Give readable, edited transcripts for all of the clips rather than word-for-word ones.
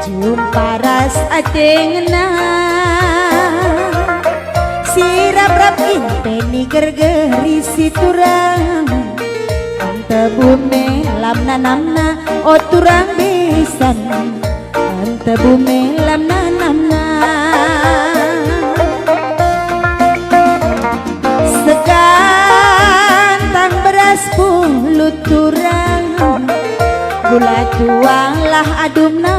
jumpa ras aceng na sirap rapin peni gergeri si turang ante bume lamna namna o turang besan ante bume lamna namna sekantang beras puluh turang gula tuanglah adumna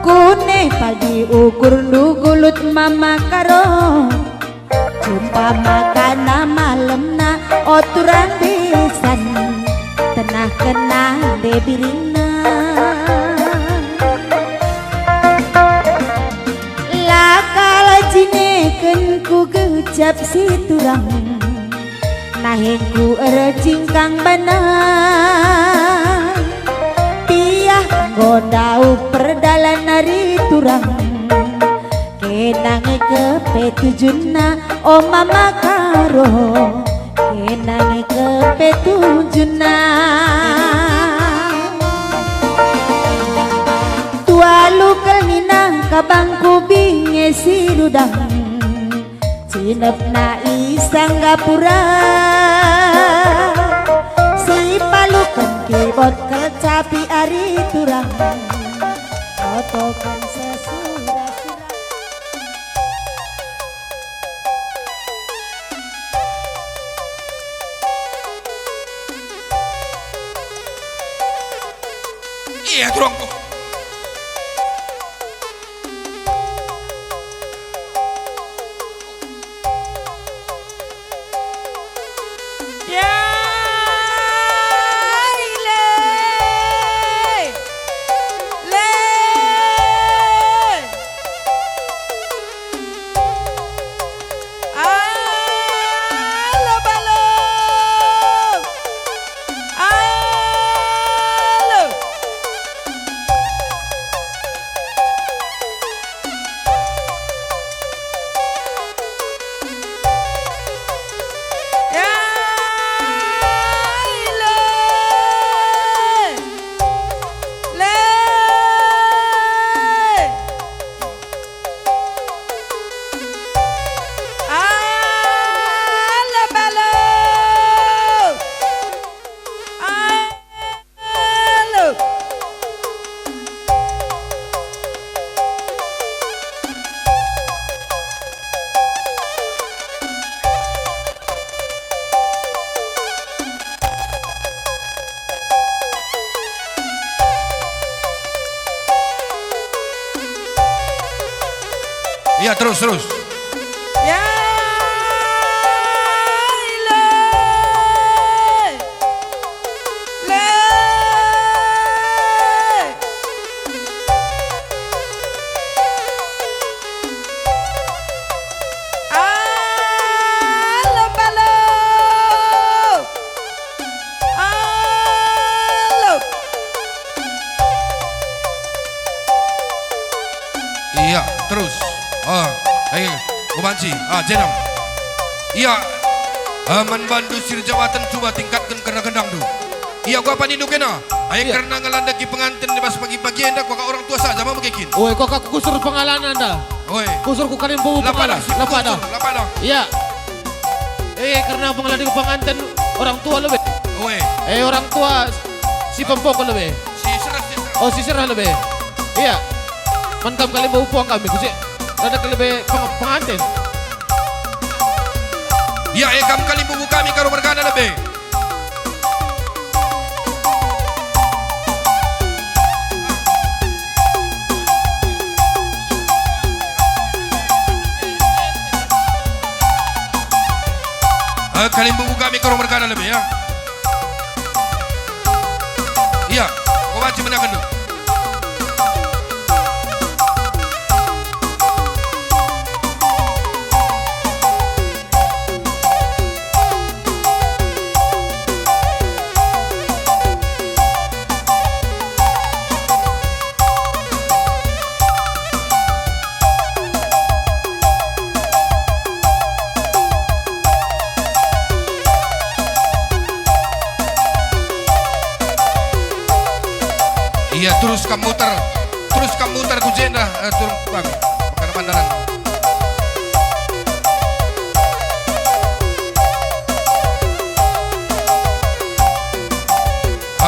kune pagi ukur nugulut mama karo jumpa makana malemna oturan besan tenah kena debirina lakal jineken ku gecap si turang nahengku erjingkang bana piah godau perdalan nari turang kenang ke petujuna o mama karo kenang ke petujuna tualu kelinang kabangku binge si rudang cinep na isang gapura si palukan kibot kecapi ari turang otokan sesura-sura. Iya turang tuh. Iya terus. Ya Iya terus. Ayo, kubanci, jenam. Iya, aman bandu sir jawatan coba tingkatkan kena gendang tu. Iya, gua apa nindu kena? Ayo karena ngelandaki pengantin pas pagi-pagi anda kau orang tua saja mau begitu. Oi, kok aku kusur pengalaman anda. Oi, kusur ku kalim bau pengalaman. Lapa dah. Iya. Karena pengaladi pengantin orang tua lebih. Oi. Orang tua si pempok lebih. Oh, si serah lebih. Iya. Mantap kali bau puang kami kusik. Ada lebih pengantin. Ya, ekam kali bubu kami karo bergana lebih. Kali bubu kami karo bergana lebih ya. Iya, kau baca menakan dulu. Iya kamu muter. Terus kamu muter ku jenda turun kami. Bukan pandangan.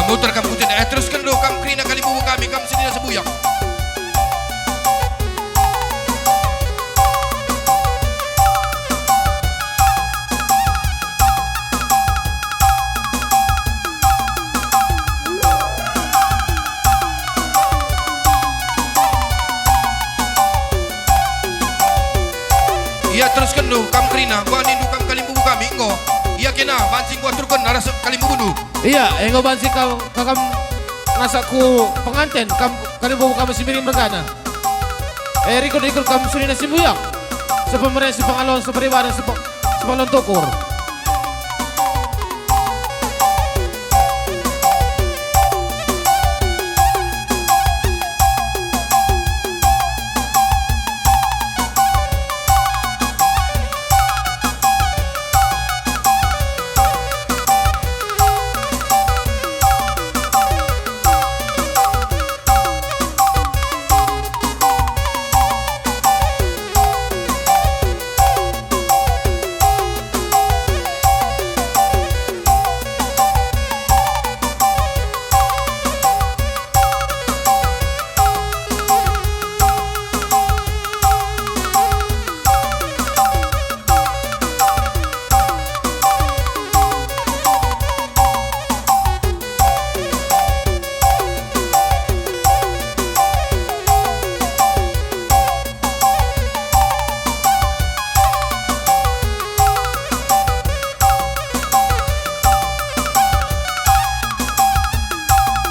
Muter kamu jenda. Teruskan do kamu krina kali bubu kami. Kamu sini sebuyak. Iya teruskan do kam krina gua nindu kam kalimbu kami ngo iya kena bancing gua turun naras kalimbu du Iya, engkau bansi kau kakam nasaku pengantin kali bawa kami simirin berkana. Riko ikut kamu suri nasi buyak. Sepemerintah sepengalon seperibadan sepalon tokur.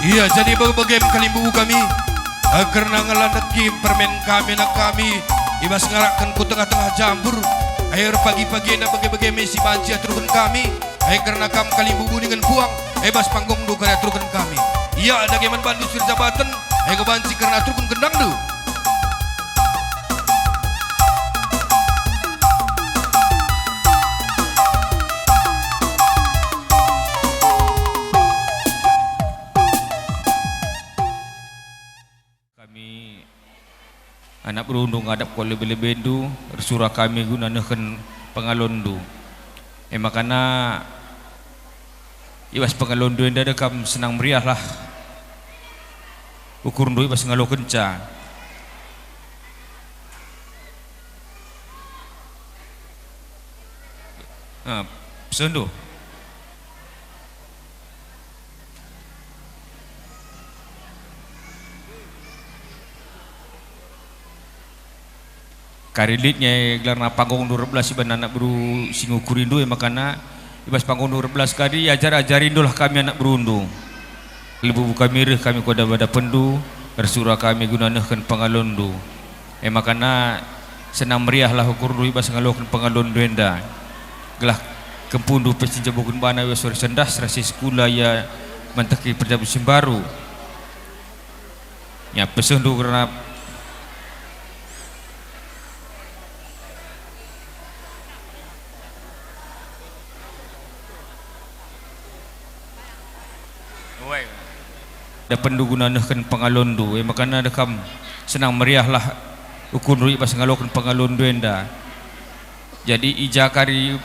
Iya jadi berbagai kalimbu kami karena ngelandaki permen kami nak kami ibas ngarakkan ku tengah-tengah jambur air pagi-pagi nak bagai-bagai mesi banci aturkan kami karena kam kalimbu dengan buang ibas panggung du karya aturkan kami iya ada geman bandu sir jabatan kebanci karena aturkan gendang du anak berundung adap ko lebih-lebih du surah kami guna neken pengalondu makana ibas pengalondu yang ada kam senang meriah lah ukur du ibas ngalo kenca sendu karilitnya gelarna panggung 12 iban anak beru singu kurindu makana ibas panggung 12 kali ajarin lah kami anak berundu lebu buka mirih kami koda bada pendu bersurah kami gunanakan pengalondu makana senang meriah lah ukur du ibas ngalokan pengalondu enda gelah kempundu pesti jabukun bana ibas sore sendas rasi sekula ya mantaki perjabu simbaru ya pesendu karena ada penduguna nehkan pengalondu makana ada kam senang meriah lah ukun rui pas ngalokan pengalondu enda jadi ijakari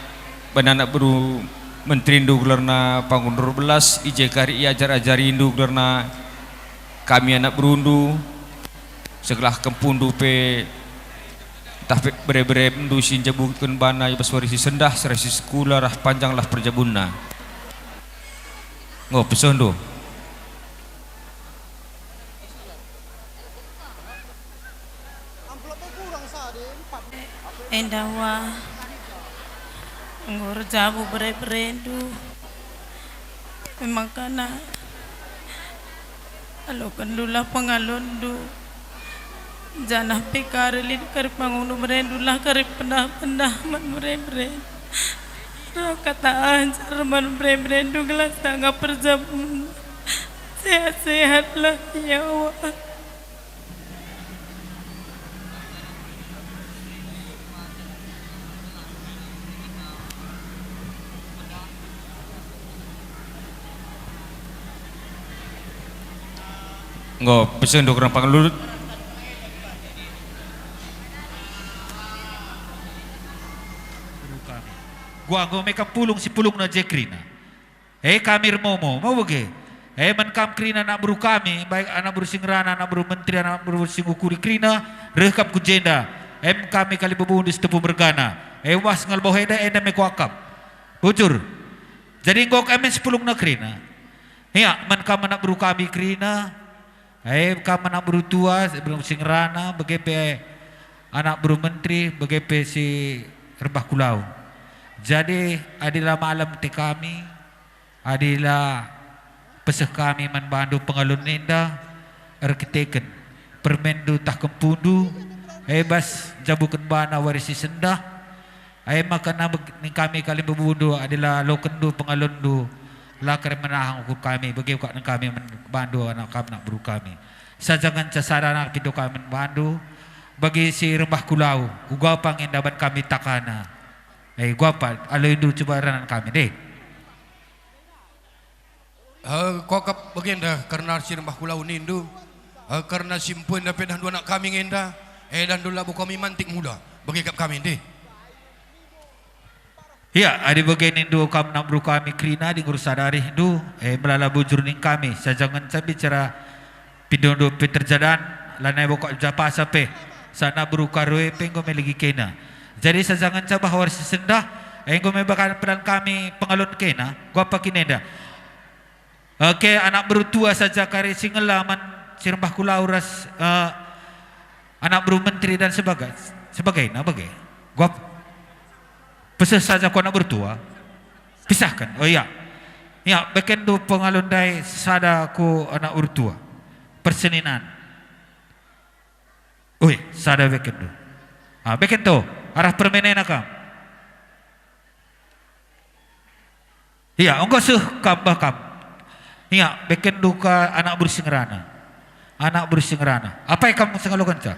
bananak beru menterindu gelarna panggung 12 ijakari ajar-ajari indu gelarna kami anak berundu segelah kempundu pe tapi bere-bere mendu sinjabukun bana ibas warisi sendah serasi sekula rah panjang lah perjabunna ngo pesondu endawa ngor jabu berendu memang kana alo kandulah pengalondu janah pikarelin karip pangunu berendu lah karip pendah man berendu kata anjar man berendu gelas tangga perjabun sehat-sehatlah ya Allah. Ngo pesen do kurang pangalut. Gua go meka pulung si pulung na jekrina. Kami remomo mau bagi. Man kam krina anak buru kami, baik anak buru singrana, anak buru menteri, anak buru singukuri krina, rekam ku jenda. Kami kali bebundi setepu bergana. Was ngal boheda enda me kuakap. Bujur. Jadi ngok kami sepulung na krina. Ya, man kam anak buru kami krina. Kam anak buru tua, buru singrana, begepe anak buru menteri, begepe si Rebah Kulau. Jadi adilah malam te kami, adilah peseh kami manbandu pengalun nenda, arkiteken, permendu tak kempundu, bas jabukan bana warisi sendah, makana ni kami kali bebudu adilah lokendu pengalundu, lakar menahang ukur kami, bagi kak kami manbandu anak kami nak buru kami. Sajangan casara nak pintu kami manbandu, bagi si Rebah Kulau, ugapang indaban kami takana. Gua apa? Alo itu coba ranan kami deh. Kau kap bagenda karena si Rebah Kulau nindu, karena simpun dapat dan dua anak kami ngenda, dan dulu labu kami mantik muda, bagi kap kami deh. Ya, ada bagian nindu kam nak buru kami krina di guru sadari hindu, melala bujur ning kami. Sajangan saya bicara pindondo peterjadan, lanai bokok japa sape, sana buru karwe penggo meligi kena. Jadi sajangan cabah warisi sendah, engko mebakan peran kami pengalun kena, gua pakai nenda. Oke, anak bertua saja kari singelaman si Rebah Kulau ras anak beru menteri dan sebagainya, bagai. Gua pesah saja kau anak bertua, pisahkan. Oh iya, ya beken tu pengalun dai sada ku anak bertua, perseninan. Oi, sada beken tu. Beken tu. Arah permainan akam. Iya, enggak suh kam bakam. Iya, beken duka anak bersingrana. Anak bersingrana. Apa yang kamu sengalukan cak?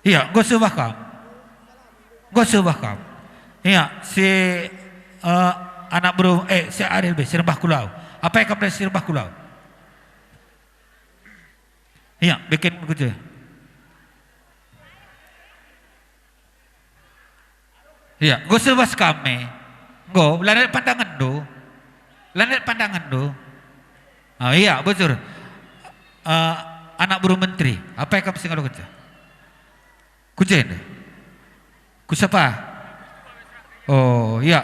Iya, enggak suh bakam. Enggak suh bakam. Iya, si anak bro si Adil be, si Rebah Kulau. Apa yang kamu si Rebah Kulau? Iya, bikin begitu. Iya, gue sebas kami, gue lanet pandangan do, iya betul. Anak buru menteri, apa yang kamu singgal kerja? Kujen, kusapa? Oh iya,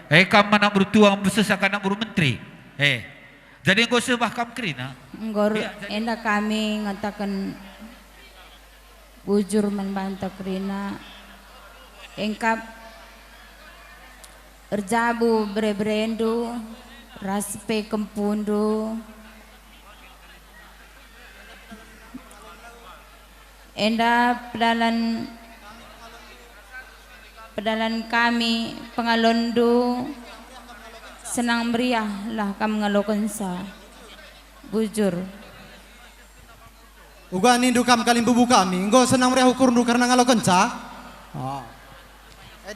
kamu anak buru tua, besesak anak buru menteri, jadi gue sebah kamu kerina. Ngor enda kami ngatakan bujur membantu kerina engkap erjabu berebrendu raspe kempundu enda pedalan kami pengalondu senang meriah lah kami ngalokan sa bujur. Uga nindu kam kalim bubu kami, engko senang meriah ukur nu karena ngalo kenca.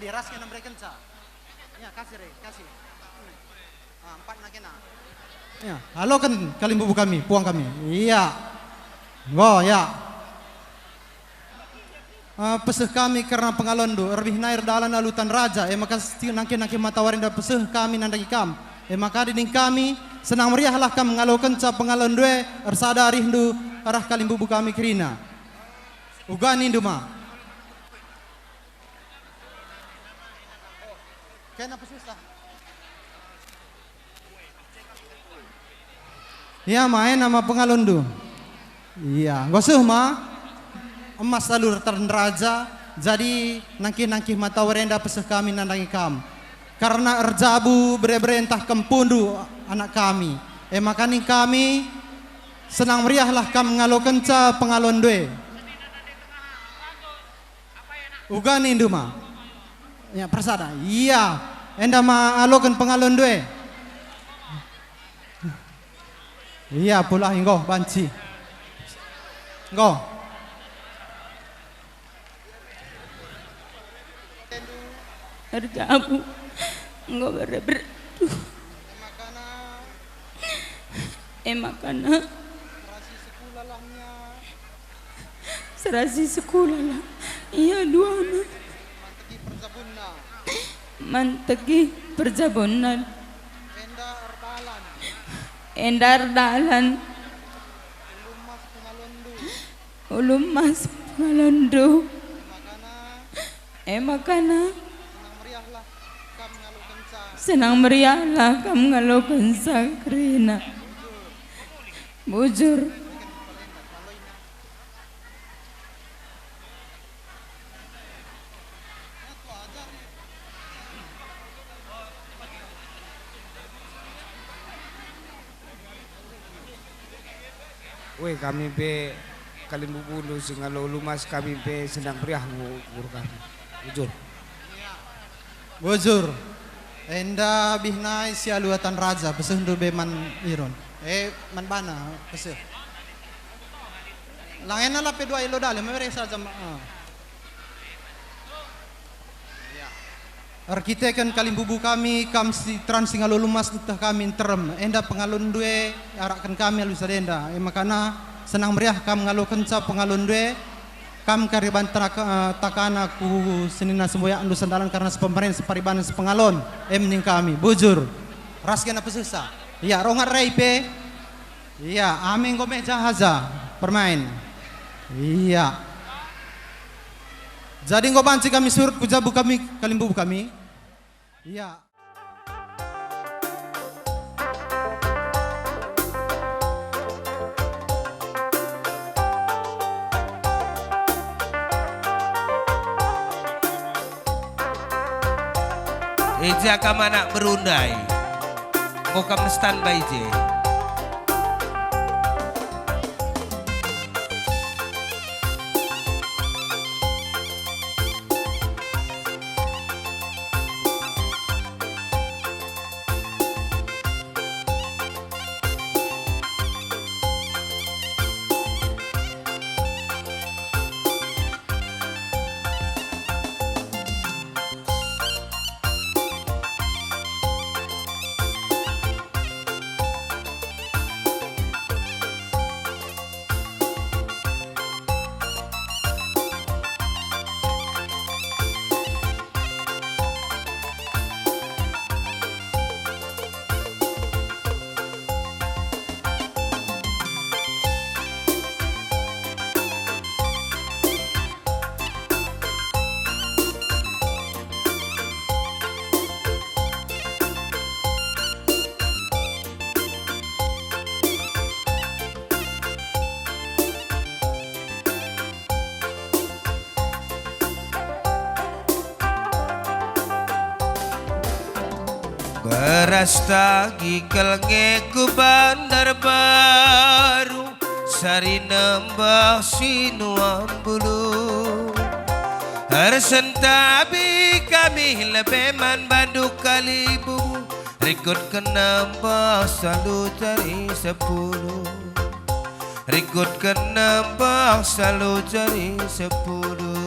Diras kena mereka kenca. Ya kasih re, kasih. 4 na kena. Ya, halo kan kalim bubu kami, puang kami. Iya. Engko ya. Peseh kami karena pengalondu, erbih nair dalan alutan raja, maka nangki matawarin da peseh kami nandagi kam. Maka dining kami senang meriahlah kam ngalo kenca pengalon due ersada rindu arah kalim bubu kami kerina. Uga nindu ma. Kenapa susah? Iya main nama pengalon du. Iya, gosuh ma. Emas lalu raja jadi nangki mata warenda peseh kami nandangi kam karena erjabu bereberentah kempundu anak kami makani kami senang meriahlah kam ngalo kenca pengalon due uga nindu ma ya persada iya enda ma alokan pengalon due iya pula inggo banci nggo harga aku enggak bereber makana serasi sekolah lah iya dua anak mantegi perjabunan endar dalan ulum mas pengalondu makana senang meriahlah kam ngalokan sakrina bujur Weh kami be Kalimbu Bulu singalo lumas kami be sedang meriah guru kami. Bujur. Bujur. Enda bihnai sialuatan raja pesendu be man iron. Man bana peseh. Langena la pe dua ilo dale mere saja Arkiteken Kalimbubu kami kam si trans singalo lumas utah kami terem enda pengalun due arakan kami alu sadenda makana senang meriah kam ngalo kenca pengalun due kam kariban takana ku senina semboya andu sandalan karena sepemerintah separiban sepengalon ning kami bujur rasken apa susah iya rongat reipe iya amin gome jahaza permain iya jadi ngobanci kami surut kujabu kami Kalimbubu kami. Iya. Eja kam anak berundai. Mau kam standby je. Beras tagi kelenge ku bandar baru sari nembah sinuam bulu Harsentabi kami lebeman bandu kalibu Rikut kenembah selalu cari 10 Rikut kenembah selalu cari 10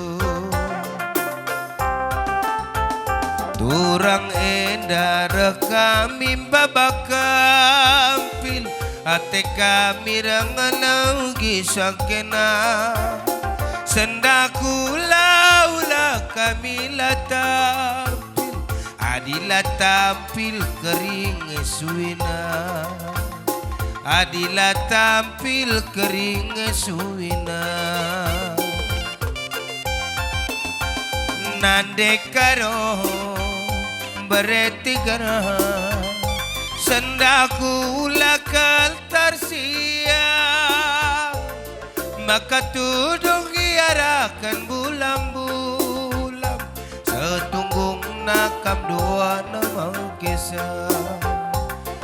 Turang endar kami babakampil Ate kami ranganau gisakena Sendaku laula kami latampil Adila tampil kering suina Adila tampil kering suina Nande karo bereti gara sendaku lakal tersiang maka tudung iarakan bulam-bulam setunggung nakam dua nama kisah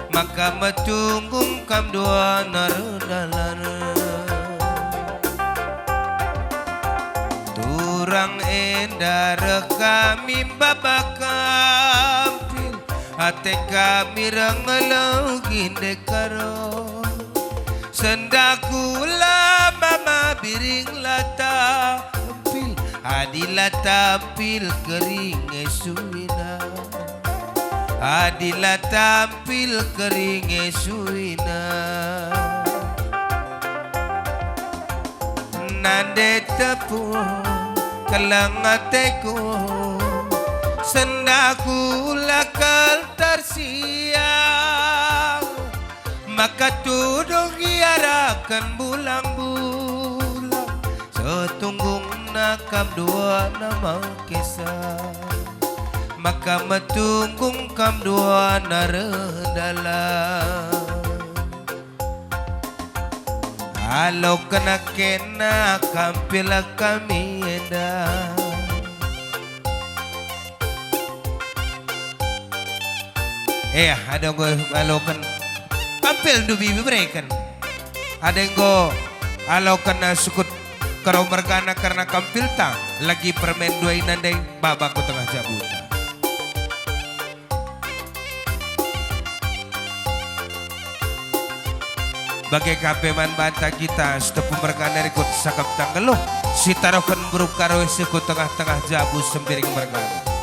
maka metunggung kam dua narudalan Turang endar kami babakampil Ate kami rangalau ginde karo Sendaku lama biring lata tampil Adila tampil kering suina Adila tampil kering suina tepung kelangateku sendaku lakal tersiang maka tudung iarakan bulang-bulang setunggung nakam dua nama kisah maka metunggung kam dua narendalam kalau kena kampila kami edah ada yang alokan kampil dubi berikan ada yang alokan sukut karo mergana karena kampil ta lagi permen dua inandai babak ku tengah jabuta bagai kapeman banta kita setepu mergana ikut sakap tanggeluh si tarokan buruk karo sekut tengah-tengah jabu sembiring mergana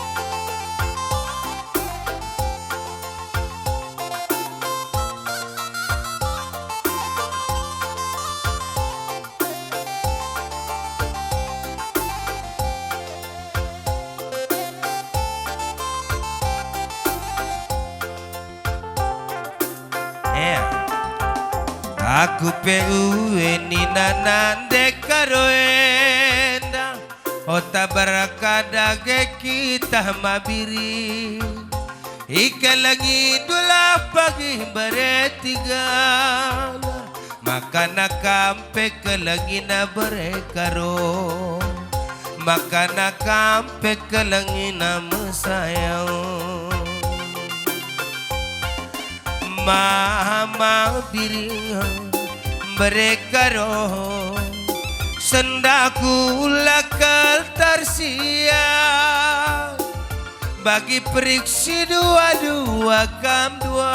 aku peue ni nanande karoenda ota barakada ge kita mabiri ika lagi dula pagi beretiga maka nakampe ke lagi na berekaro maka nakampe ke lagi na mesayang mama biring berekaro sendaku lakal tersiang bagi periksi dua-dua kam dua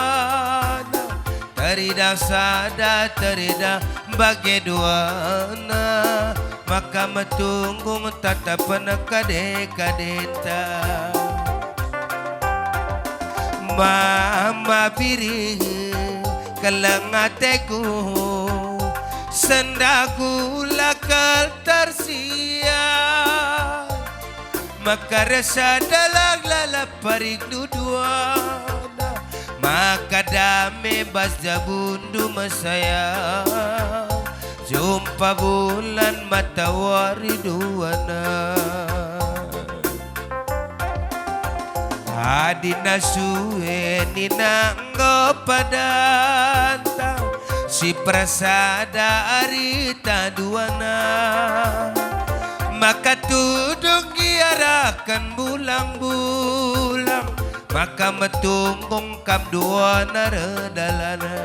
terida sada terida bagi dua maka metunggung tatapan kade-kadeta mama biring kelangateku sendaku lakal tersiang maka rasa dalang lala parik dudua maka dame bas jabundu masayang jumpa bulan matawari duana adina suwe nina ngopadanta si prasada arita duana maka tudung giarakan bulang-bulang maka metunggung kam duana redalana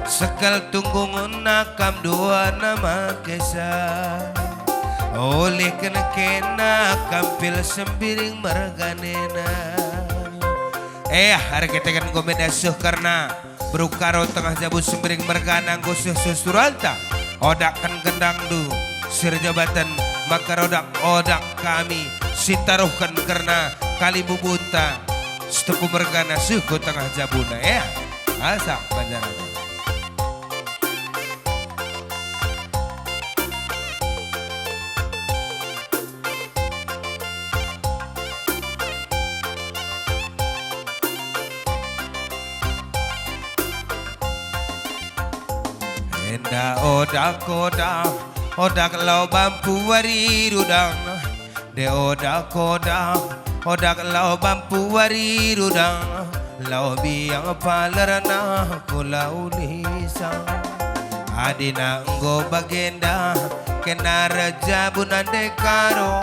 sekal tunggung nakam duana makesa oleh kena kampil sembiring marganena hari kita kan komedasuh karena berukaro tengah jabu sembiring margana gosuh susuralta odakan gendang du sirjabatan maka odak kami sitaruhkan karena kali bubunta setepu margana suku tengah jabuna asa banjaran odak lau bampu wari rudang de odak lau bampu wari rudang lau biang palarana kulau lisang adina nggo bagenda kena raja bunande karo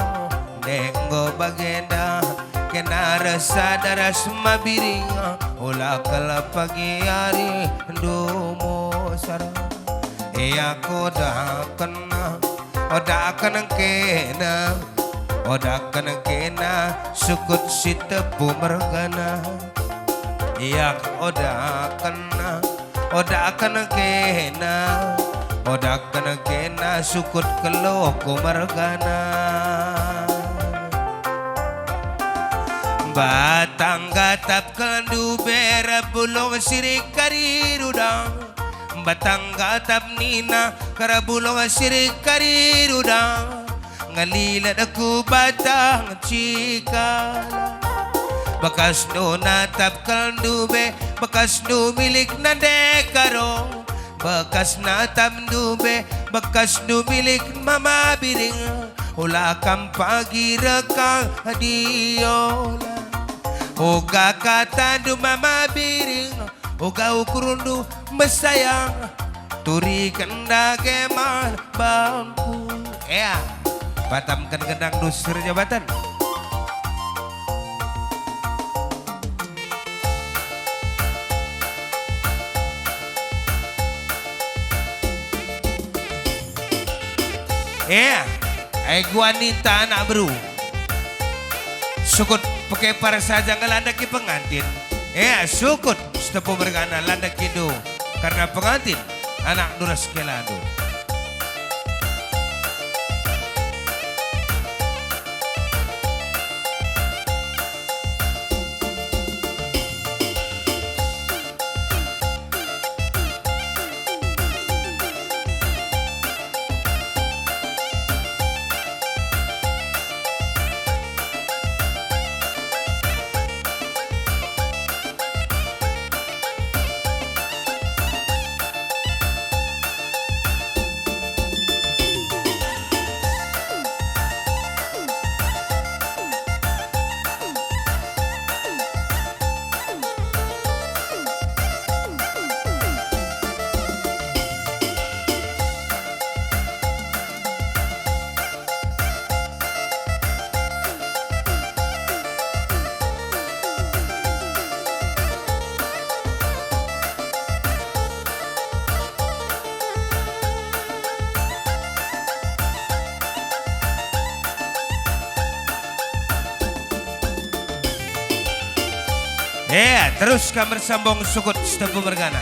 nggo bagenda kena rasa daras mabiring ola kala pagi hari ndumo sarang aku odakan kena sukut si tepu mergana odakan kena sukut keloko mergana batang gatap kelandu bera bulong sirik kari rudang Pambatang gatap nina karabulong sirik kariruda ngalilad aku batang cikala bakas no natap kaldube bakas no milik na dekaro bakas natap dube bakas no milik mama biring ula kang pagiraka adiola oga kata do mama biring oga ukurundu mesayang turi kendage man bangku ya batamkan gendang dusur jabatan ya wanita anak bro sukut pakai para saja ngelanda ki pengantin ya sukut setepu bergana landa kido karena pengantin anak duras kelado ya teruskan bersambung sukut setepu bergana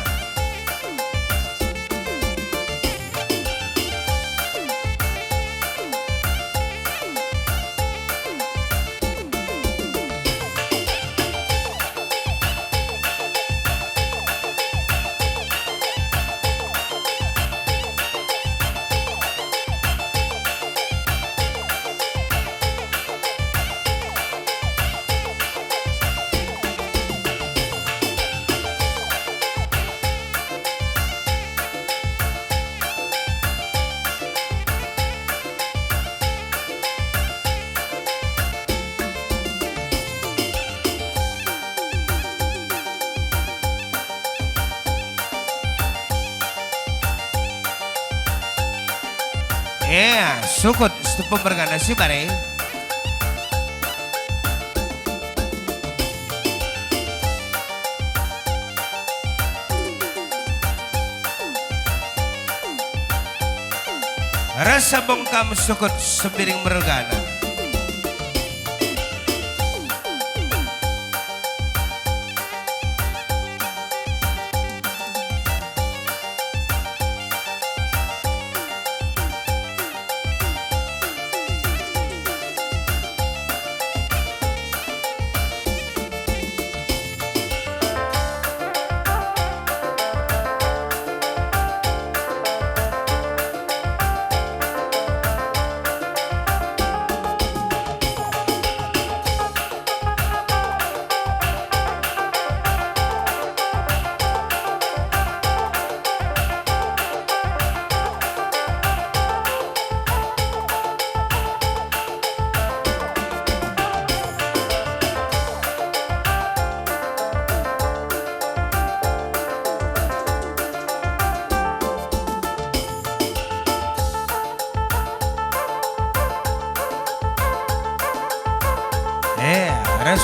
ya sukut setepu bergana si bare rasa bongkam sukut sepiring bergana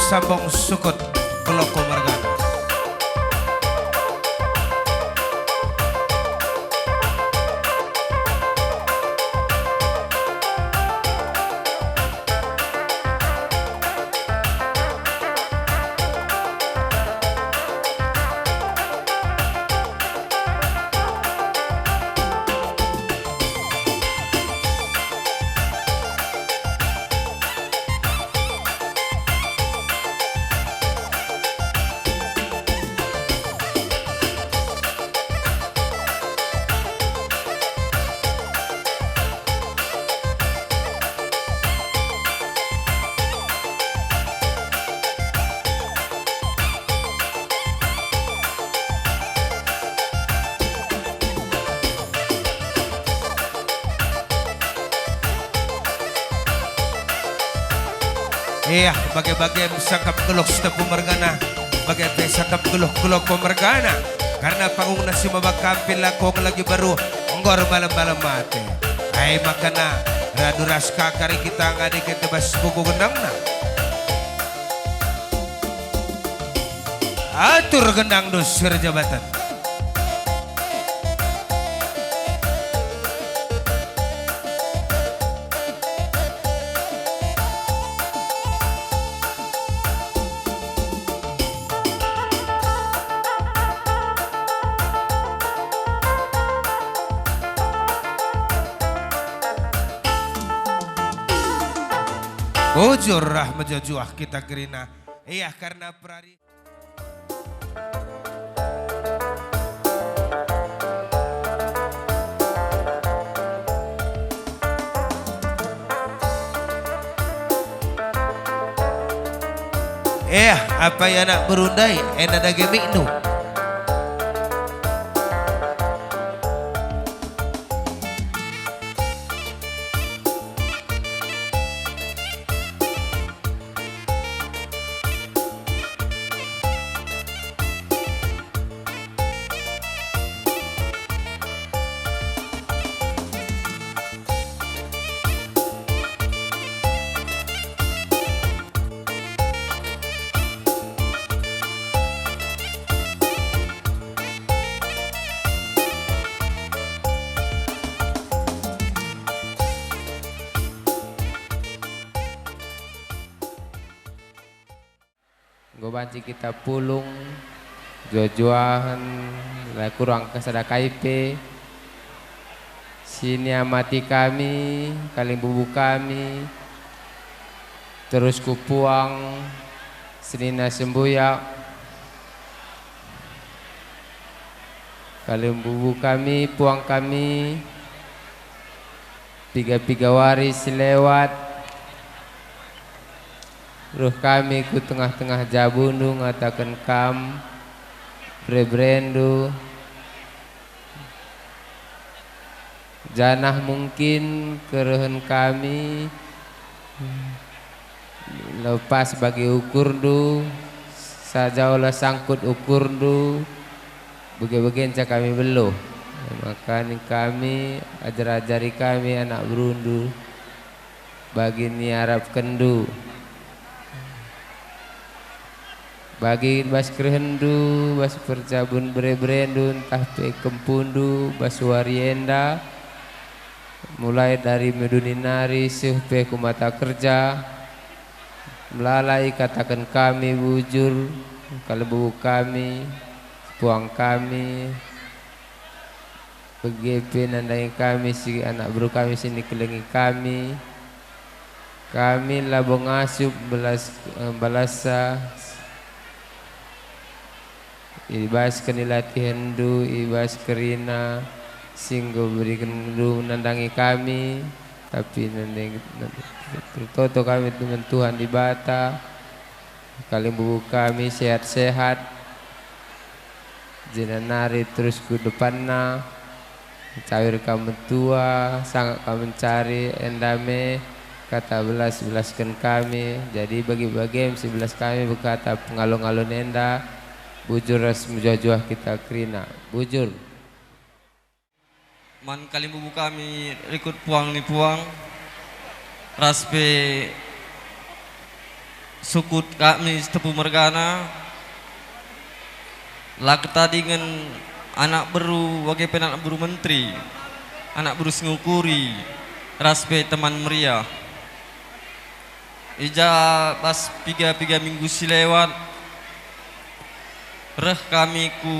Sambong sukut peloko mergana Iya, bagai-bagai sangkap gelok setepu mergana, bagai sangkap gelok-gelok pemergana. Karena panggung nasi mabakampil lakong lagi baru enggor malam-malam mati. Ay makana radu raska kari kita ngadi kita bas buku gendangna. Atur gendang dusir jabatan. Bujur rahmat jajuah kita kerina. Iya karena perari. Apa yang nak berundai? Enak ada gemik nu. Gobanci kita pulung jojuahan lah kurang kesada KIP sini amati kami kaling bubu kami terus kupuang senina sembuyak kaling bubu kami puang kami piga-piga waris lewat ruh kami ku tengah-tengah jabundu ngatakan kam brebrendu janah mungkin keruhan kami lepas bagi ukur du saja olah sangkut ukur du bagi-bagian kami beluh makanya kami ajar-ajari kami anak berundu bagi ni Arab kendu bagi bas kerendu, bas percabun bere-berendu, entah pe kempundu, bas warienda, mulai dari meduninari sehpe kumata kerja, melalai katakan kami bujur, kalau bubu kami, puang kami, PGP nandai kami, si anak bro kami sini kelengi kami labong asup balasa. Ibas kenilatihan du, ibas kerina, singgo berikan du nandangi kami, tapi nandang tertoto kami dengan Tuhan di bata, kali bubu kami sehat-sehat, jenanari terus ke depanna, cair kamu tua, sangat kami cari endame, kata belaskan kami, jadi bagi-bagi sebelas kami berkata pengalung-alun enda. Bujur ras mujajuah kita kerina bujur man kali bubu kami ikut puang ni puang raspe sukut kami tepu mergana lak tadi dengan anak beru wagai anak beru menteri anak beru ngukuri raspe teman meriah ija pas piga minggu silewat reh kami ku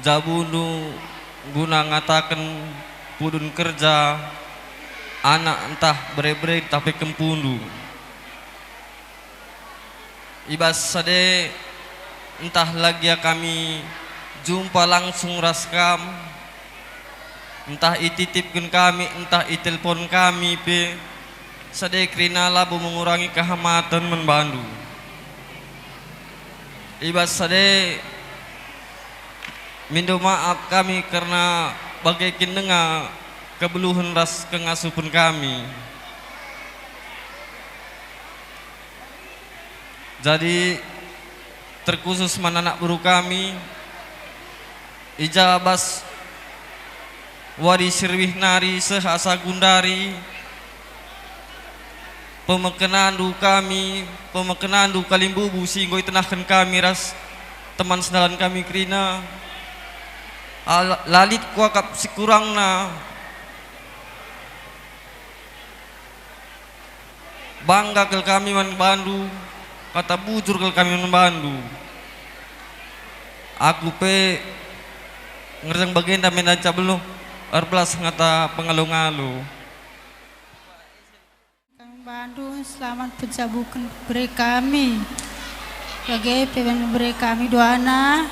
jabunu guna ngatakan pudun kerja anak entah bere-bere tapi kempundu ibas sade entah lagi ya kami jumpa langsung raskam entah ititipkan kami entah itelepon kami pe sade krina labu mengurangi kehamatan membantu ibas sade minta maaf kami karena bagaikan dengar kebeluhan ras kengasupan kami Jadi terkhusus anak buru kami ijabas wadi sirwih nari sehasa gundari pemekenandu kami pemekenandu kalimbubu singgoi tenahkan kami ras teman senalan kami krina lalit kuakap sikurangna bangga kel kami man bandu kata bujur kel kami man bandu aku pe ngerjang bagian damen aja belum arblas ngata pengalu-ngalu Kang Bandu selamat pencabukan beri kami bagi pemen beri kami doana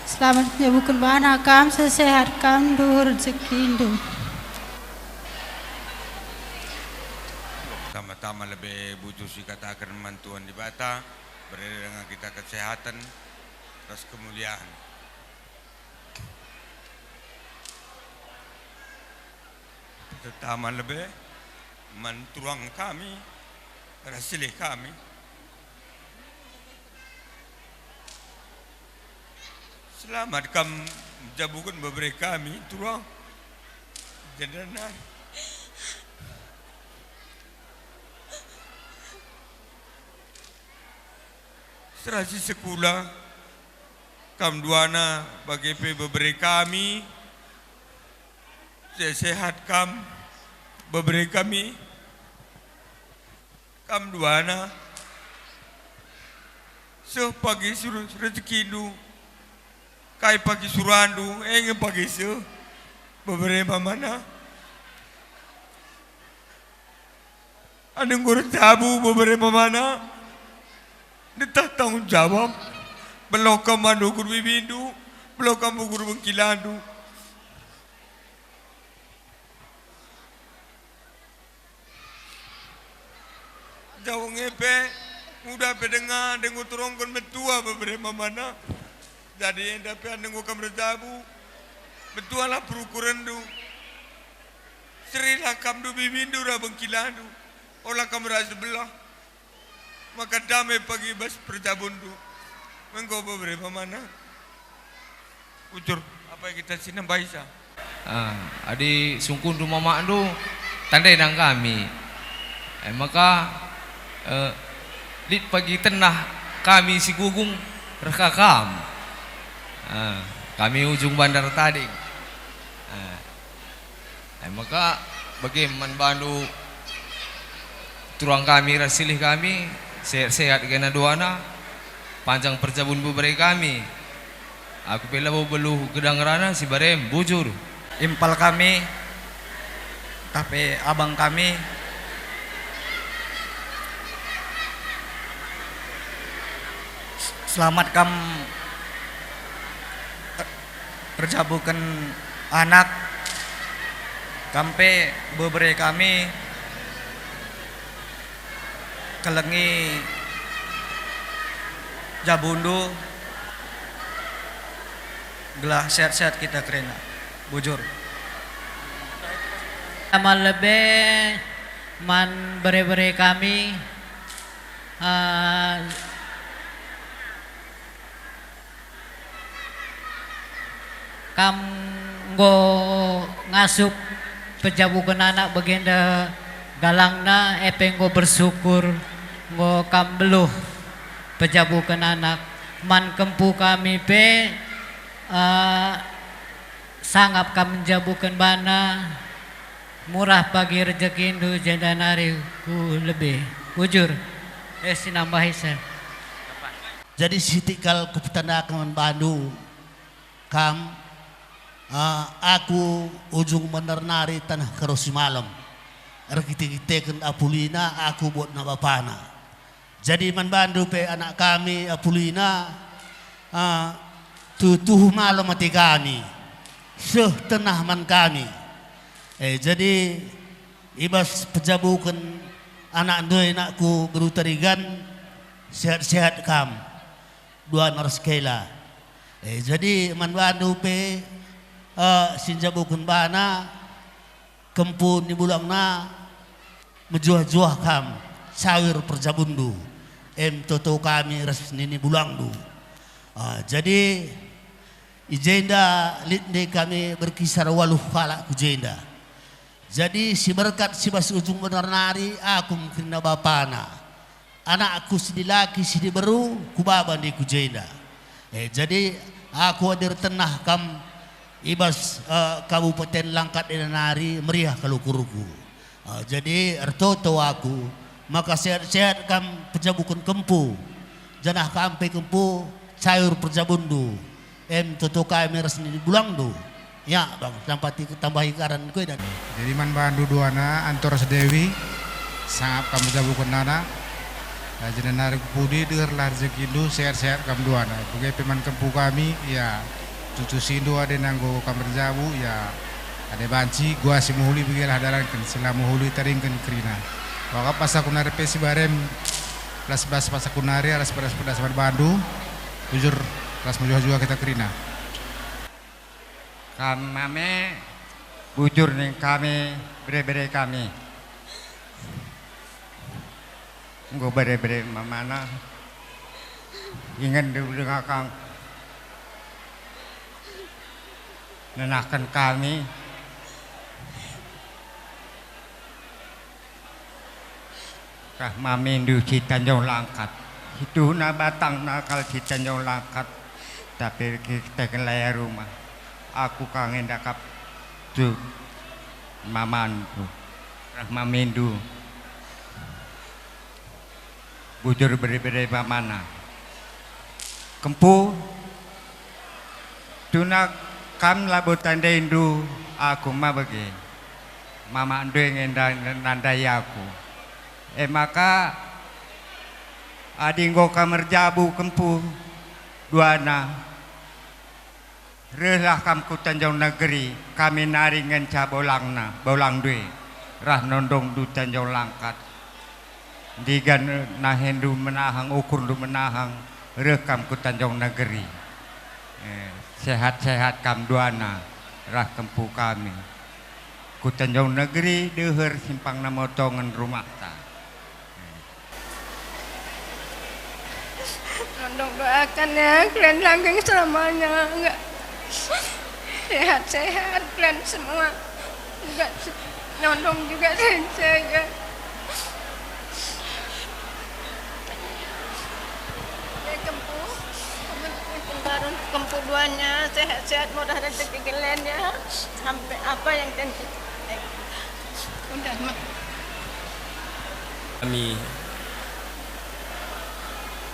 selamat pencabukan bana kam sesehat kam dur rezekindo. Pertama-tama lebih butuh si katakan mantuan di bata berada dengan kita kesehatan terus kemuliaan. Pertama lebih mentuang kami rasilih kami selamat kam jabukan beberapa kami tuang jadana serasi sekolah kam duana bagi beberapa kami sehat kam beberapa kami kam duana so pagi suruh rezeki du kai pagi surandu engin pagi so beberapa mana ada ngurus tabu beberapa mana ditah tanggung jawab belok kamanu guru bibindu belok kamu guru bengkilandu jauh ngepe mudah pedengar dengu turongkon metua beberapa mana jadi yang dapat dengu kamar tabu betua lah perukuran du serilah kamdu bibindu ra bengkilandu olah kamar sebelah maka damai pagi bas perjabundu mengko beberapa mana ucur apa yang kita sini baisa adi sungkun rumah mak tu tandai nang kami maka lit pagi tenah kami si gugung rekakam kami ujung bandar tadi maka bagaimana bandu turang kami rasilih kami sehat-sehat kena doana panjang perjabun bubarei kami aku pela beluh gedang rana si barem bujur impal kami tapi abang kami selamat kam perjabukan anak kampe beberei kami kelengi jabundu gelah sehat-sehat kita kerena bujur amal lebih man bere-bere kami kam go ngasup pejabukan anak bagenda galangna epeng go bersyukur go kam beluh pejabukan anak man kempu kami pe sangap kam menjabukan bana murah pagi rezeki indu jadanari ku lebih ujur sinambah isa jadi sitikal kepetandakan Bandung kam aku ujung menernari tanah kerosi malam erkite-kiteken Apulina aku buat nabapana jadi man bandu pe anak kami Apulina tutuh malam mati kami seh tenah man kami jadi ibas pejabukan anak doi nakku berutarigan sehat-sehat kam dua narskela jadi man bandu pe sinjabukan bana kempun di bulangna menjuah-juah kam sawir perjabundu toto kami resnini bulang du. Jadi ijenda litne kami berkisar 8 halak kujenda. Jadi si berkat si bas ujung benar nari aku mungkin bapana. Anakku si laki si baru kubaban di kujenda. Jadi aku hadir tenah kam ibas Kabupaten Langkat Nari meriah kalukuruku. Jadi ertoto aku maka sehat-sehat kam pejabukun kempu. Janah kampe kempu sayur perjabundu. Toto kami resmi bulang du. Ya bang, sampai tambahi karan kue dan. Jadi man bandu duana antor sedewi sangat kamu jabukun nana. Jadi narik pudi dengar lah rezeki du sehat-sehat kamu duana. Bukai peman kempu kami ya cucu sindu ada nanggo kamar jabu ya ada banci gua si muhuli begilah dalan kan sila muhuli taringkan kerina. Waktu pas aku narik pesi barem kelas pas aku nari alas pedas bandu jujur kelas mujuh juga kita kerina. Kami bujur nih kami bere-bere kami. Gue bere-bere mana? Ingin dulu kang nenahkan kami. Kah mamindu di Tanjung Langkat. Itu na batang nakal di Tanjung Langkat. Tapi kita kelaya rumah. Aku kangen dakap tu mamandu. Kah mamindu. Bujur beri-beri mana? Kempu. Tuna kam labutan dendu aku mah bagi. Mama andu yang nandai aku. Maka adinggo kamar jabu kempu duana. Relah kam ku Tanjung Negeri kami naringan ca bolang due. Rah nondong du Tanjung Langkat. Digan nahendu menahang ukur du menahang rekam ku Tanjung Negeri. Sehat-sehat kam duana rah kempu kami. Ku Tanjung Negeri deher simpang namotongan rumah ta. Nondong doakan ya kalian langgeng selamanya enggak sehat-sehat kalian semua juga nondong juga saya. Kempu duanya sehat-sehat mudah rezeki kalian ya sampai apa yang udah kami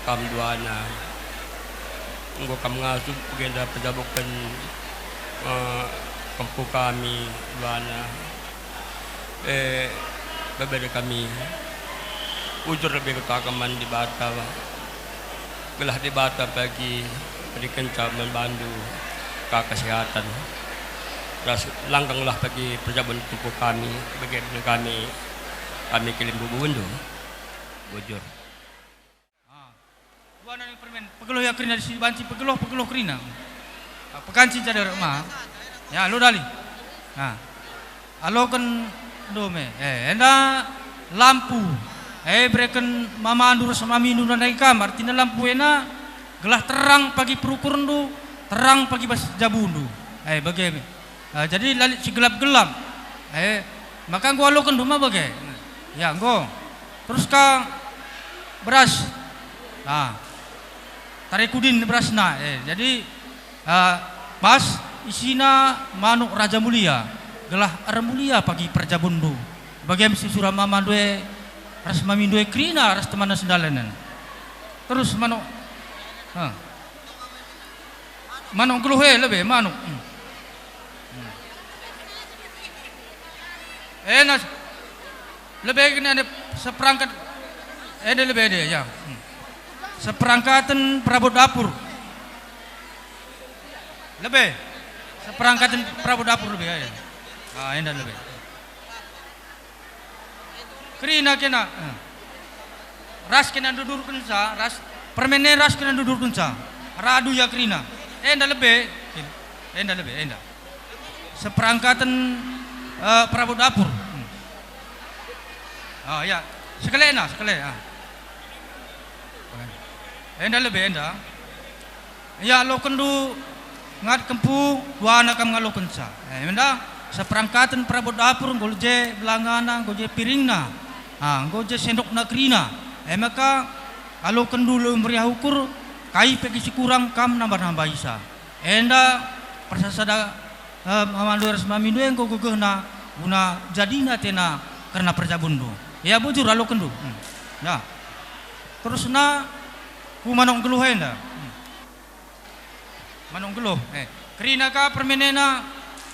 kam duana nggo kam ngasup genda pejabukan kempu kami duana berbeda kami ujur lebih ketakaman di Batam gelah di Batam pagi berikan membantu ke kesehatan. Langganglah bagi perjabuan kempu kami, bagi kami kirim bubundu, bujur. Buana yang permen, pegeloh ya kerina di sini banci pegeloh kerina. Pekanci jadi rumah. Ya lu dali. Nah, alo kan dome. Enda lampu. Berikan mama andur sama minum dan naik kamar. Tina lampu ena. Gelah terang pagi perukurundu, terang pagi bas jabundu. Bagaimana? Jadi lalit si gelap-gelap. Maka gua alokan rumah bagai. Ya gua. Terus ka beras. Tarik kudin berasna. Jadi pas isina manuk Raja Mulia. Gelah Ara Mulia pagi perjabundu. Bagaimana si surama mandue ras mamindue krina ras temana sendalanan. Terus manuk manuk geluhe lebih manuk. Nas lebih kena ada seperangkat lebih ada ya. Seperangkatan perabot dapur. Lebih seperangkatan perabot dapur lebih ya. Enak lebih. Kerina kena. Ras kena dudurkan sa, ras permene ras kena dudurkan sa. Radu ya kerina. Enak lebih. Enak. Seperangkatan perabot dapur. Ya, sekali. enda lebih enda. Ya lo kendu ngat kempu dua anak kam ngalo kensa. Enda seperangkatan perabot dapur golje belangana golje piringna. Golje sendok nakrina. Maka alo kendu lo meriah ukur kai pegi si kurang kam nambah isa. Enda persasada mamandu res mamindu yang kau gugehna guna jadina tena karena perjabundu. Ya bujur alo kendu. Ya. Terus na ku manong geluh enda. Manong geluh. Kerina ka permenena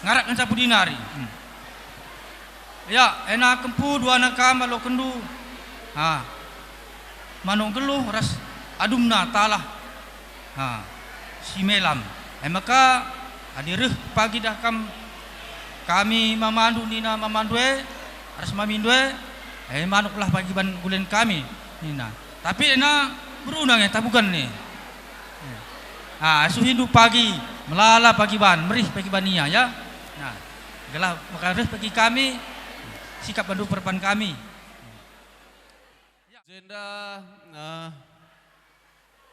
ngarak kan sapu dinari. Ya, ena kempu dua anak kam alo kendu. Manong geluh ras adumna talah. Si melam. Maka adireh pagi dah kami mamandu nina mamandue ras mamindue manuklah pagi ban gulen kami nina. Tapi ena berunang ya tabukan nih. Suhindu pagi melala pagi ban merih pagi bania ya. Nah, gelah maka reh pagi kami sikap bandu perpan kami. Jenda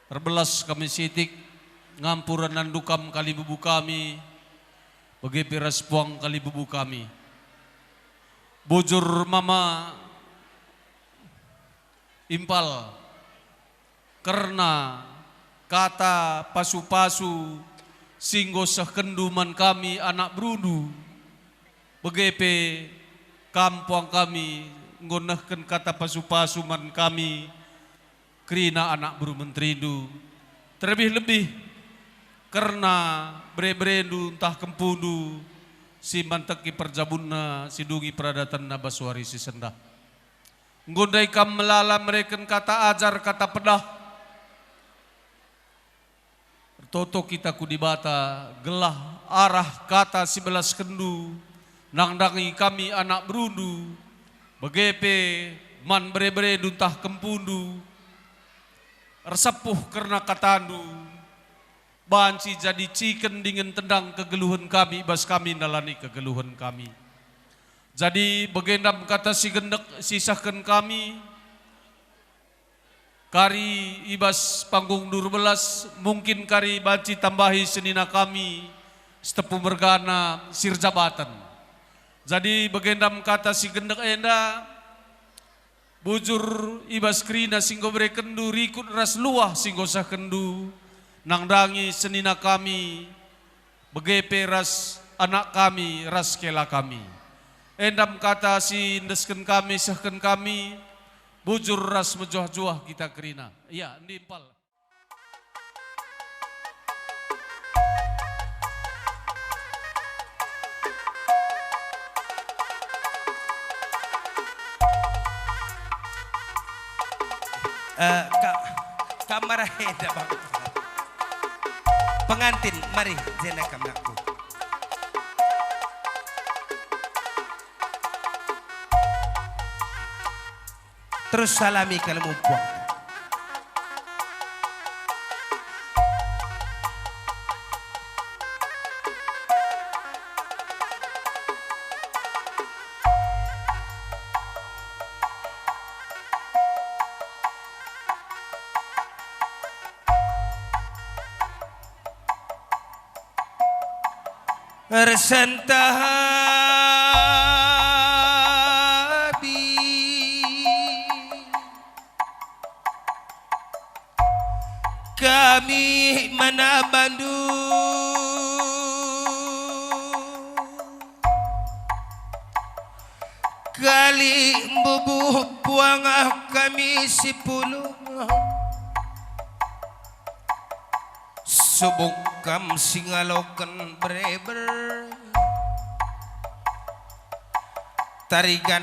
perbelas kami sitik ngampuran nandukam kali bubu kami bagi piras puang kali bubu kami bujur mama impal karena kata pasu-pasu singgo sekenduman kami anak brudu begepe kampung kami ngonahkan kata pasu-pasu man kami kerina anak buru menteridu terlebih-lebih karena bre-brendu entah kempundu si manteki perjabunna si dungi peradatan nabaswari si sendah ngondai kam melala mereka kata ajar kata pedah toto kita kudibata gelah arah kata si belas kendu nangdangi kami anak berundu begepe man bre-brendu entah kempundu resepuh karena katandu banci jadi ciken dingin tendang kegeluhan kami bas kami nalani kegeluhan kami jadi bagendam kata si gendek sisahkan kami kari ibas panggung 12 mungkin kari banci tambahi senina kami setepu mergana sirjabatan jadi bagendam kata si gendek enda bujur ibas krina singgo bre kendu rikut ras luah singgo sah kendu nangdangi senina kami begepe ras anak kami ras kela kami endam kata si ndesken kami sahken kami bujur ras mejuah-juah kita kerina iya ndimpal kamar heda bang pengantin mari jena kamnaku terus salami kalau mau puang Resentahabi kami mana bandu kali bubuh puang kami si puluh subukam singalokan bereber tarigan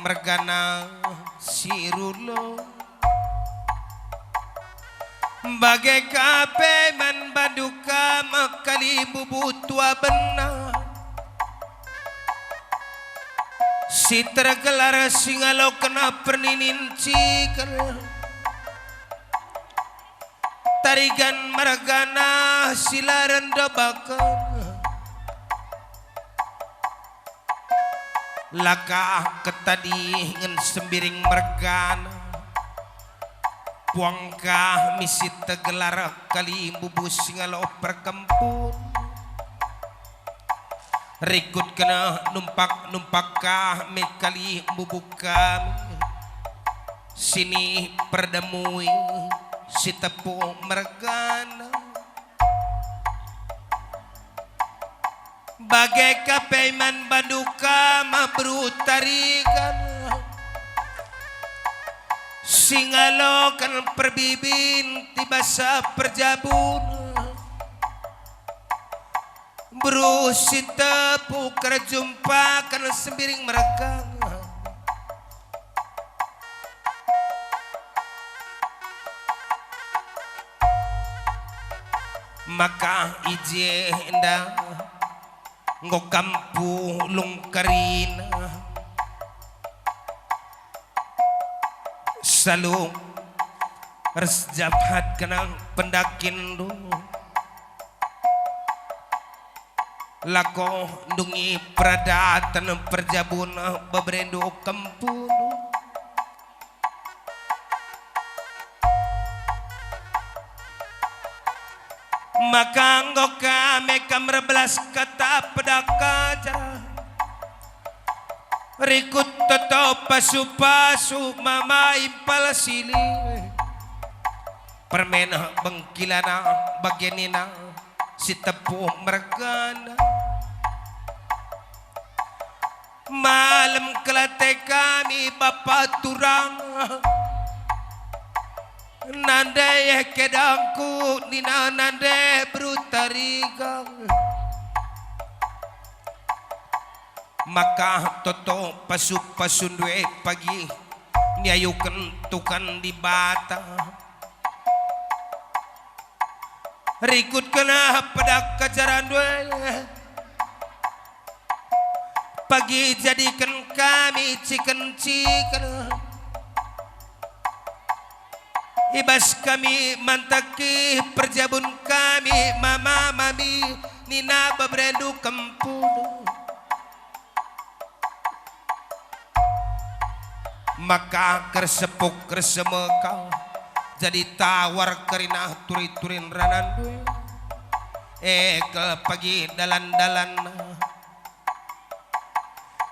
mergana sirulo bagai kape man baduka makali bubutua benar si tergelar singalokan perninin cikar tarigan margana silaran dobakan laka ketadi ngen sembiring margana Puangkah misi tegelar kali bubus ngalo perkempun. Rikut kena numpak me kali bubuk kami. Sini perdamui si tepung mergana. Bagai kapaiman baduka mabrutarigan. Singalokan perbibin tiba sa perjabun. Berusi tepuk kerjumpa kan sembiring mereka. Maka ijenda ngokampu lungkarina salung resjabhat kenang pendakin do lako dungi pradatan perjabun bebrendo kampung. Maka ngoka meka merbelas kata pedaka cara rikut toto pasu-pasu mama impal sili permen bengkilana bagianina si tepung mergana malam kelate kami bapak turang nande kedangku nina nande brutarigang. Maka toto pasu-pasun duit pagi niayukan tukan di bata. Rikut kena pada kajaran duit pagi jadikan kami chicken. Ibas kami mantaki perjabun kami mama mami nina babrendu kempun. Maka kersepuk kersemeka jadi tawar kerina turi-turin ranandu. Ke pagi dalan-dalan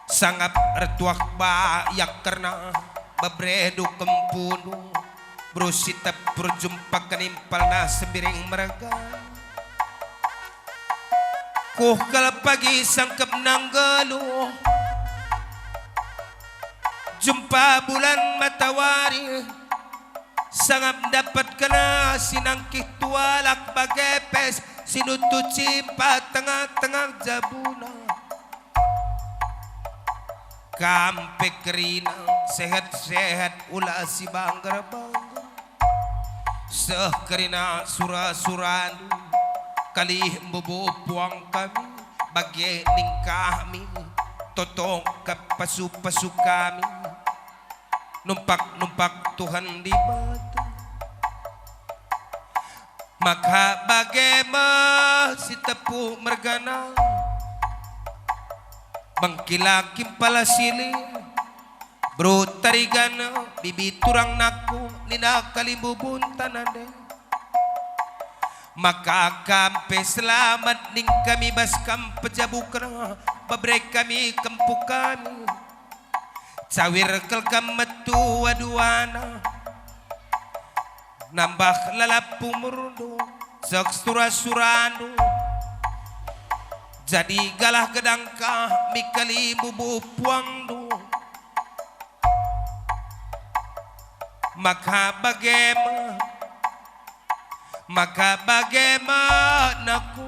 sangat retuak bayak karena babrendu kempun. Brusita berjumpa kenimpal na sembiring mereka. Kuh kala pagi sangkep nanggalo. Jumpa bulan matawari. Sangap dapat kena sinangkih tualak bagai pes. Sinutu cimpa tengah-tengah jabuna. Kampe kerina sehat-sehat ulah si banggar-banggar. Seh kerina surah-surah kali bobo puang kami bagi ning kami totong ke pasu-pasu kami numpak Tuhan di batu. Maka bagaimana si tepu mergana bangkila kimpala sili bro tarigana bibi turang naku nina kalimbubun tanande. Maka kampe selamat ning kami baskam pejabukna babre kami kempu kami cawir kelkam metu aduana nambah lalapu murdu sekstura surandu jadi galah gedangkah mikali bubu puangdu. Maka bagaimana ku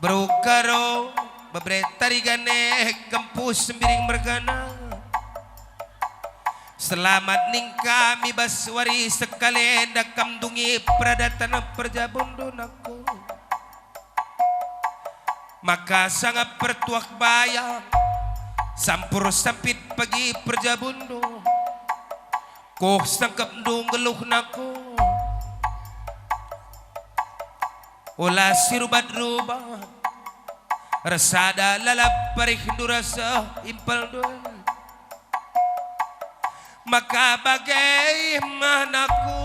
berukaro babretarigane kampus sembiring mergana. Selamat ning kami baswari sekali dakam dungi pradatan perjabundunaku. Maka sangat pertuak bayang sampur sampit pagi perjabundu. Koh sangkap dung geluh naku ulah sirubat rubah resada lalap parih durasa impal dua. maka bagaimanaku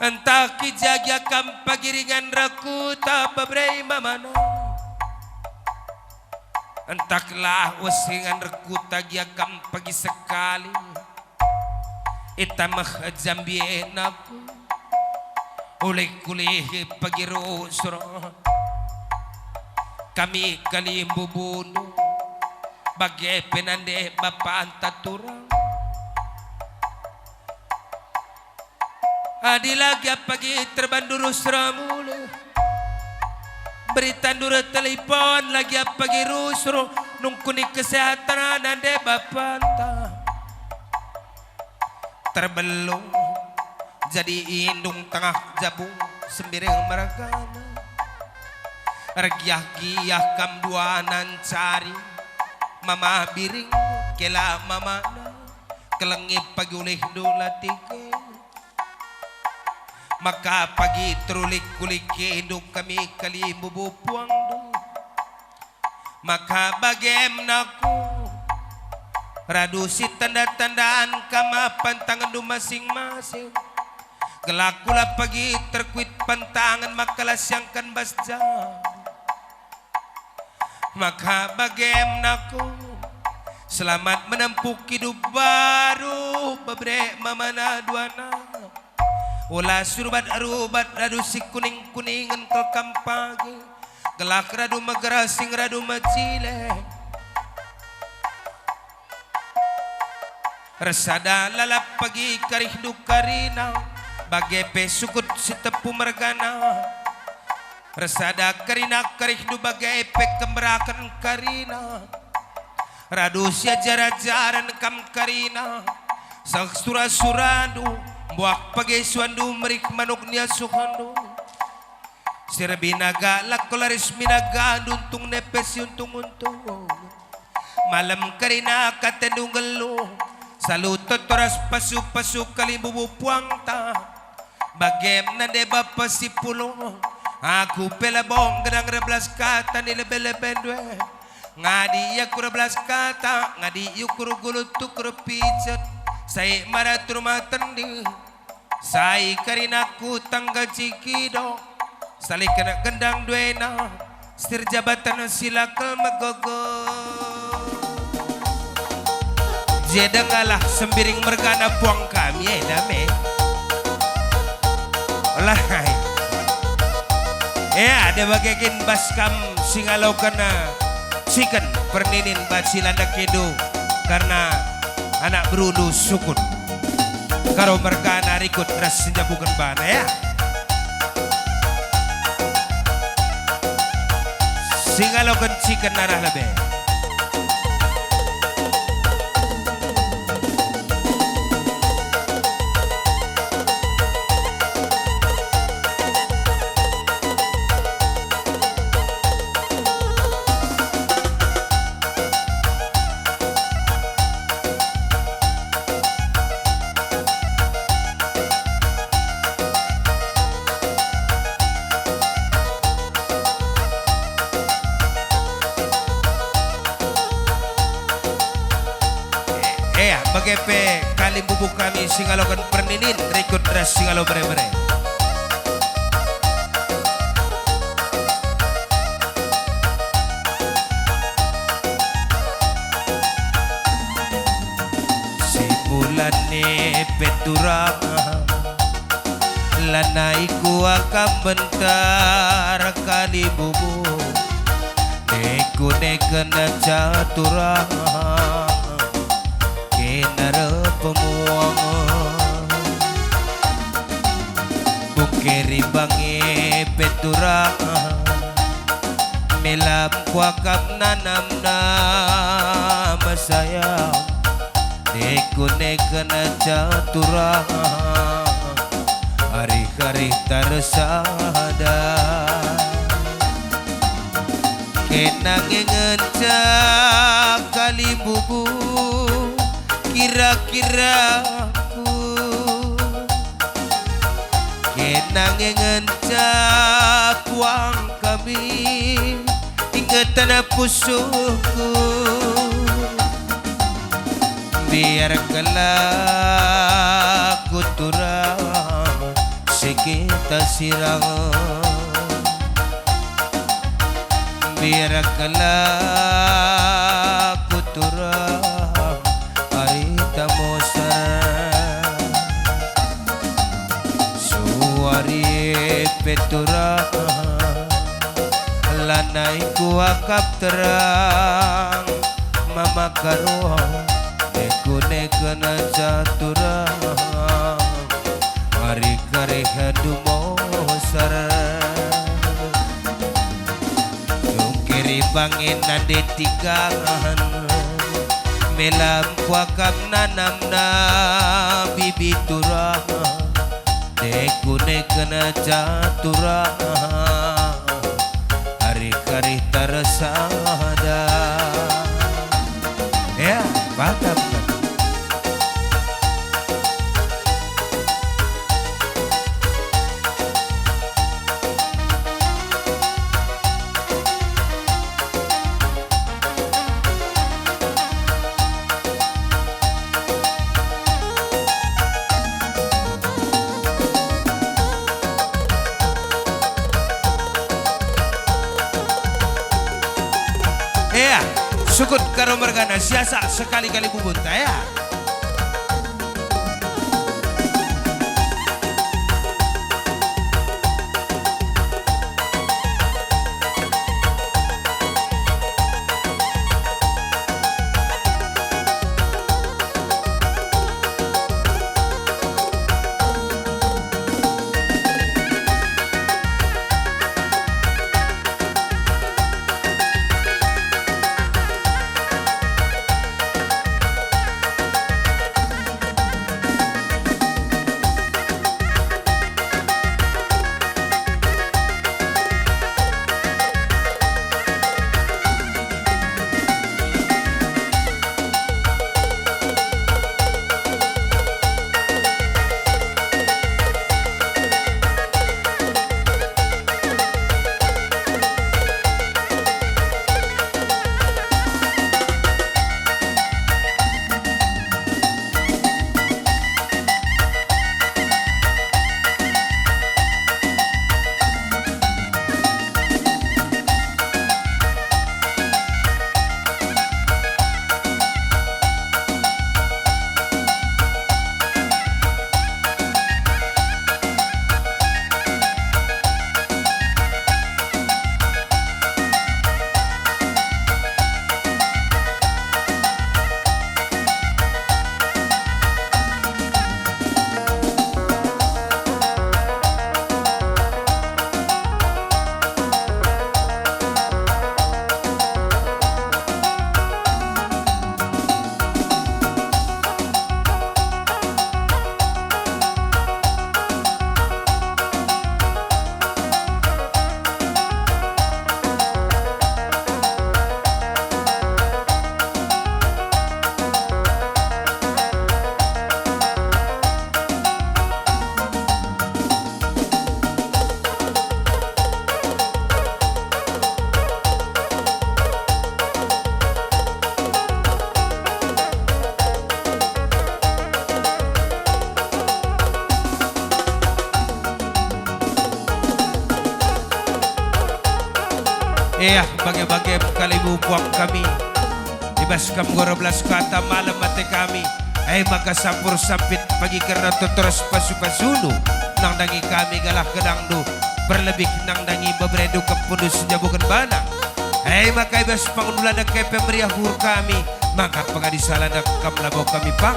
entah kijaga kam pagiringan raku tak bebrei mamana entahlah wasingan raku tagia kam pagi sekali itamah jambien aku oleh kulih pagi rusro kami kalimbu bunuh bagai penande bapa antaturang adi lagi pagi terbanduru seramulu berita dura telepon lagi pagi rusro nungkuni kesehatan nande bapa anta terbelum jadi indung tengah jabung sembiring meragana regiah-giah kam duanan cari mama biring kela mama kelengi pagi oleh dolatike maka pagi terulik kulik hidup kami kali bubu puang do maka bagaimanku radusi tanda-tandaan kama pantangan do masing-masing kelakula pagi terkuit pantangan makalah siangkan basja maka bagaimanku selamat menempuh hidup baru bebre mamana duana ulah surbat arubat radu si kuning-kuningan ke kampagi gelak radu magerasing radu macile resada lalap pagi karih dukarina bagai pesukut si tepu mergana resada karina karih du bagai epek kemberakan karina radu sia jara-jaran kam karina saksura suradu buak pagi suandu merik manuknya suhandu sirbinaga lakolaris minaga untung nepes untung malam karina katendung gelu salutot toras pasu-pasu kalimbubu puangta bagem nade bapa si pulo aku pelabong gedang reblas kata ni lebe-leben dwe ngadi ya kurablas kata ngadi yukuru gulutuk repicet saya marah rumah tendi saya karinaku tangga cikido salih kena gendang duena setir jabatan silakal megogo jedengalah sembiring mergana puang kami dame olah ada bagaikin baskam singalau kena sikan perninin bacilanda kedo karena anak berudu sukun karo mergana rikut ras bukan bana ya singalau kencikan narah lebih bagai kali bubuk kami singalokan perninin rekod ras singalo bere-bere simulane peturang lanaiku akan bentar kali bubuk neku nekena caturang nara pemuang bukeri bangi petura melam kuakap nanam nama sayang neku nekena catura hari-hari tersada kenang ngencak kali bubu kira-kira ku kenang ngencap uang kami ingat tanah pusuku biar kelak kuturang sekita sirang biar kelak kuturang arita mosar suari peturang lanai kuakap terang mama karuang nekune kena caturang hari kare hadu mosar kiri bangin nade tigangan melam kuakap nanam na bibi turang nekune kena caturang hari kare tersada ya mantap. Ya, sukut karo mergana siasa sekali-kali bubunta ya. Bagai-bagai kalibu buang kami Ibas kam 12 kata malam mati kami maka sampur sampit pagi karena terus pasu-pasunu nang dangi kami galah kedangdu berlebih nang dangi beberedu kepudus jabukan bana maka ibas pangulada ke pemeriah hur kami maka pengadisalan kam labau kami pang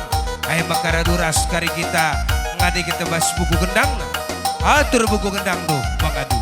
maka raduras kari kita ngadi kita bas buku gendang atur buku gendang do mangadu